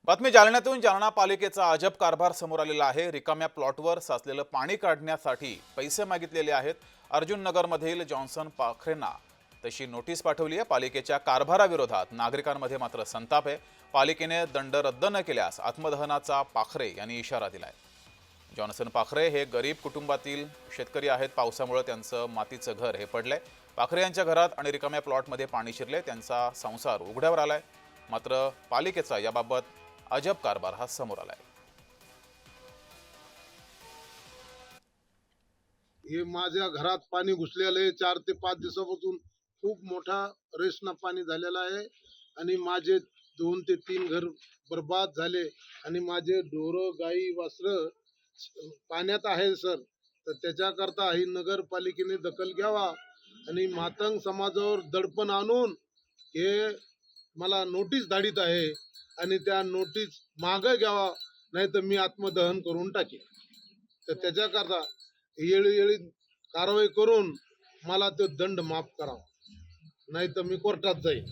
बातमी जालन्यातून जालना पालिकेचा अजब कारभार समोर आलेला आहे। रिकाम्या प्लॉटवर साचलेलं पाणी काढण्यासाठी पैसे मागितलेले आहेत। अर्जुन नगरमधील जॉन्सन पाखरेंना तशी नोटीस पाठवली आहे। पालिकेच्या कारभाराविरोधात नागरिकांमध्ये मात्र संताप आहे। पालिकेने दंड रद्द न केल्यास आत्मदहनाचा पाखरे यांनी इशारा दिलाय। जॉन्सन पाखरे हे गरीब कुटुंबातील शेतकरी आहेत। पावसामुळे त्यांचं मातीचं घर हे पडलंय। पाखरे यांच्या घरात आणि रिकाम्या प्लॉटमध्ये पाणी शिरले, त्यांचा संसार उघड्यावर आलाय। मात्र पालिकेचा याबाबत अजब कारभार हा समोर आलाय। हे माझ्या घरात पाणी घुसलेलं आहे। 4 ते 5 दिवसापासून खूप मोठा रेसना पाणी झालेला आहे आणि माझे 2 ते 3 घर बर्बाद झाले आणि माझे ढोरं गाई वासरं पाण्यात आहे सर। तर त्याच्याकरता ही नगरपालिकेने दखल घ्यावा आणि मातंग समाजावर दडपण आणून हे मला नोटीस धाडित आहे आणि त्या नोटीस मागे घ्यावा, नाही तर मी आत्मदहन करून टाकेन। तर त्याच्याकरता वेळोवेळी कारवाई करून मला तो दंड माफ करावा, नाही तर मी कोर्टात जाईल।